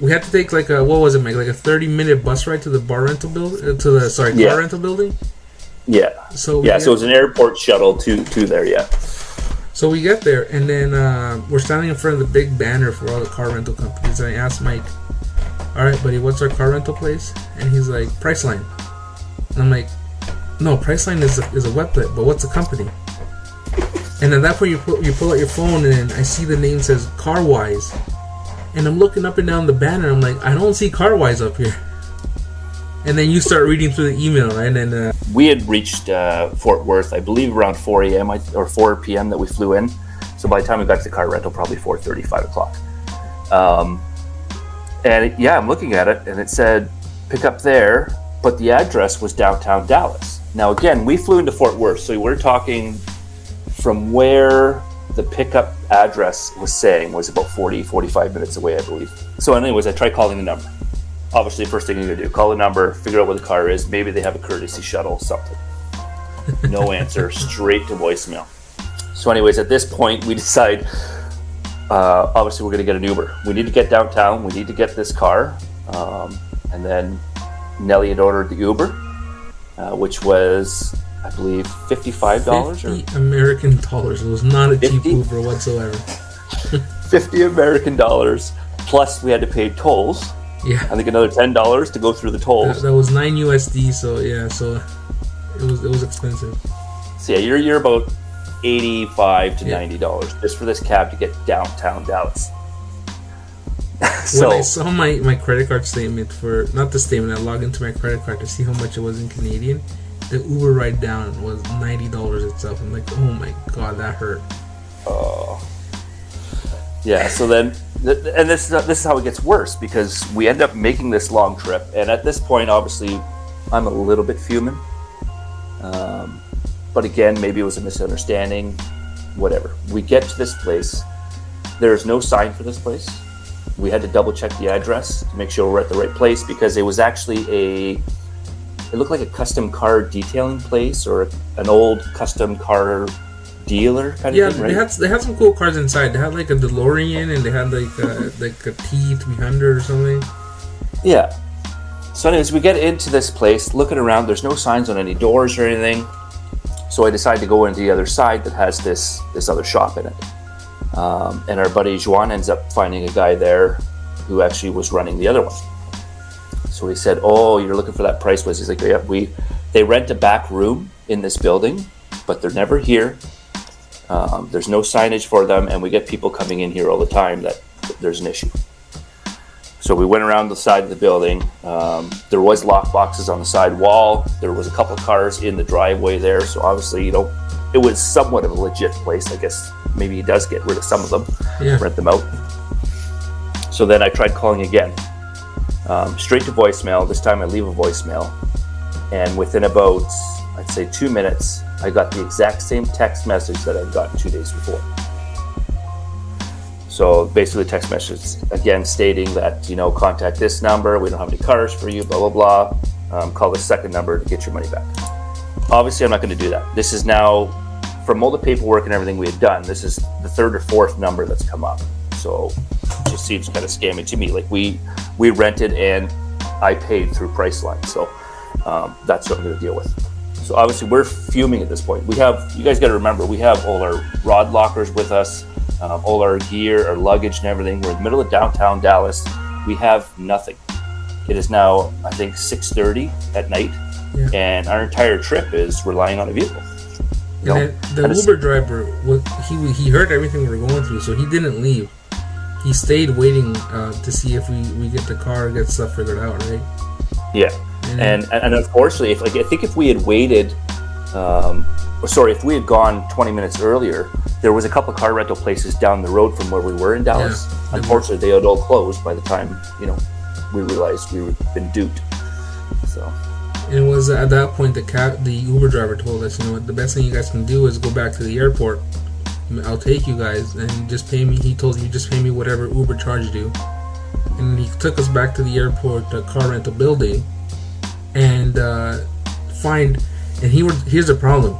we had to take like a, what was it, Mike? Like a 30-minute bus ride to the car rental building. Car rental building. Yeah. So so it was an airport shuttle to there. Yeah. So we get there, and then we're standing in front of the big banner for all the car rental companies. And I asked Mike, "All right, buddy, what's our car rental place?" And he's like, "Priceline." And I'm like, "No, Priceline is a website, but what's the company?" And at that point, you pull out your phone, and I see the name says CarWise, and I'm looking up and down the banner. I'm like, I don't see CarWise up here. And then you start reading through the email, right? And we had reached Fort Worth, I believe, around 4 a.m. or 4 p.m. that we flew in. So by the time we got to the car rental, probably 4:30, 5 o'clock. I'm looking at it, and it said pick up there, but the address was downtown Dallas. Now, again, we flew into Fort Worth, so we're talking from where the pickup address was saying was about 45 minutes away, I believe. So anyways, I tried calling the number. Obviously, first thing you're going to do, call the number, figure out where the car is. Maybe they have a courtesy shuttle, something. No answer, straight to voicemail. So anyways, at this point, we decide, obviously, we're going to get an Uber. We need to get downtown. We need to get this car. And then Nelly had ordered the Uber, which was, I believe, $55 $50 American dollars. It was not a cheap Uber whatsoever. $50 American dollars. Plus, we had to pay tolls. Yeah. I think another $10 to go through the tolls. That was $9 USD. So yeah, so it was expensive. So yeah, you're about $85 to $90 just for this cab to get downtown Dallas. When I saw my credit card statement I logged into my credit card to see how much it was in Canadian. The Uber ride down was $90 itself. I'm like, oh my god, that hurt. Oh. Yeah. So then, and this is how it gets worse, because we end up making this long trip, and at this point, obviously, I'm a little bit fuming. But again, maybe it was a misunderstanding. Whatever. We get to this place. There's no sign for this place. We had to double check the address to make sure we're at the right place, because it was actually it looked like a custom car detailing place or an old custom car dealer kind of thing, right? Yeah, they had some cool cars inside. They had like a DeLorean, and they had like a T300 or something. Yeah. So anyways, we get into this place, looking around. There's no signs on any doors or anything. So I decided to go into the other side that has this other shop in it. And our buddy Juan ends up finding a guy there who actually was running the other one. So he said, "Oh, you're looking for that price list?" He's like, "Yeah, they rent a back room in this building, but they're never here. There's no signage for them, and we get people coming in here all the time that there's an issue." So we went around the side of the building. There was lock boxes on the side wall. There was a couple of cars in the driveway there. So obviously, it was somewhat of a legit place. I guess maybe he does get rid of some of them, rent them out. So then I tried calling again. Straight to voicemail. This time I leave a voicemail, and within about, I'd say 2 minutes, I got the exact same text message that I'd gotten 2 days before. So basically, text message again stating that, contact this number. We don't have any cars for you. Blah blah blah. Call the second number to get your money back. Obviously, I'm not going to do that. This is now, from all the paperwork and everything we had done, this is the third or fourth number that's come up. So it just seems kind of scammy to me. Like we rented and I paid through Priceline. So that's what I'm going to deal with. So obviously we're fuming at this point. You guys got to remember, we have all our rod lockers with us, all our gear, our luggage and everything. We're in the middle of downtown Dallas. We have nothing. It is now, I think, 6:30 at night, and our entire trip is relying on a vehicle. And the Uber driver, he heard everything we were going through, so he didn't leave. He stayed waiting to see if we get the car, get stuff figured out, right? Yeah. And unfortunately, if we had waited, if we had gone 20 minutes earlier, there was a couple of car rental places down the road from where we were in Dallas. Yeah. Unfortunately, they had all closed by the time, we realized we had been duped. So. And it was at that point the Uber driver told us, the best thing you guys can do is go back to the airport. I'll take you guys and just pay me. He told me, just pay me whatever Uber charged you. And he took us back to the airport, the car rental building, and here's the problem.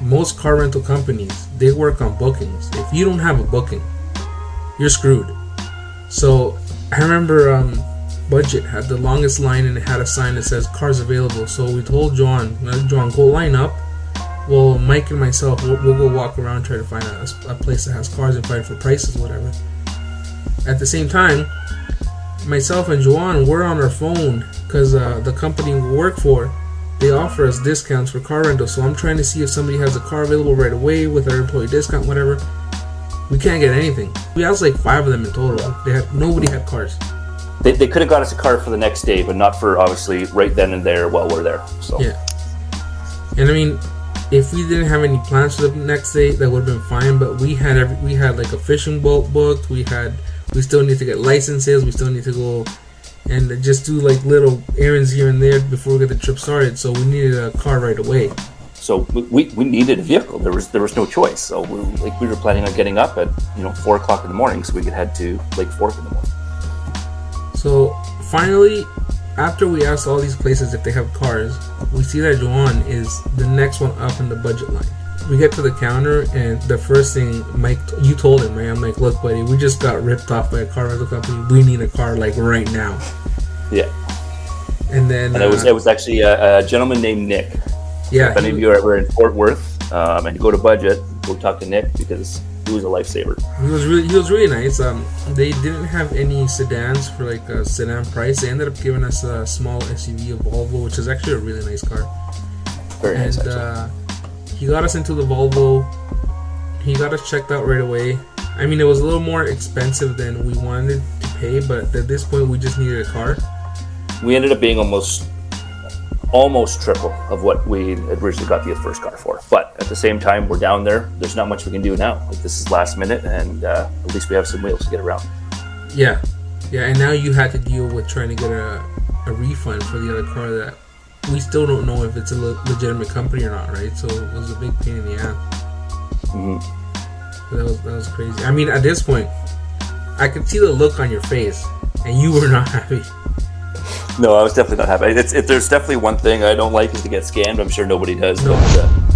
Most car rental companies, they work on bookings. If you don't have a booking, you're screwed. So I remember Budget had the longest line, and it had a sign that says cars available. So we told John, go line up. Well, Mike and myself, we'll go walk around, try to find a place that has cars and fight for prices, whatever. At the same time, myself and Joanne were on our phone because the company we work for, they offer us discounts for car rental. So I'm trying to see if somebody has a car available right away with our employee discount, whatever. We can't get anything. We asked like 5 of them in total. Nobody had cars. They could have got us a car for the next day, but not for obviously right then and there while we're there. So yeah. And I mean, if we didn't have any plans for the next day, that would have been fine. But we had like a fishing boat booked. We still need to get licenses. We still need to go and just do like little errands here and there before we get the trip started. So we needed a car right away. So we needed a vehicle. There was no choice. So we were planning on getting up at 4 o'clock in the morning so we could head to Lake Fork in the morning. So finally, after we asked all these places if they have cars, we see that Joanne is the next one up in the budget line. We get to the counter, and the first thing, Mike, you told him, right? I'm like, look, buddy, we just got ripped off by a car rental company. We need a car like right now. Yeah. And then it was actually a gentleman named Nick. Yeah. If any of you are ever in Fort Worth and you go to Budget, go talk to Nick because he was a lifesaver. He was really nice. They didn't have any sedans for like a sedan price. They ended up giving us a small SUV, a Volvo, which is actually a really nice car. Very nice. And he got us into the Volvo. He got us checked out right away. I mean, it was a little more expensive than we wanted to pay, but at this point, we just needed a car. We ended up being almost triple of what we originally got the first car for. But at the same time, we're down there. There's not much we can do now. Like, this is last minute, and at least we have some wheels to get around. Yeah, and now you had to deal with trying to get a refund for the other car that we still don't know if it's a legitimate company or not, right? So it was a big pain in the ass. Mm-hmm. That was crazy. I mean, at this point, I could see the look on your face, and you were not happy. No, I was definitely not happy. There's definitely one thing I don't like is to get scammed. I'm sure nobody does. No. But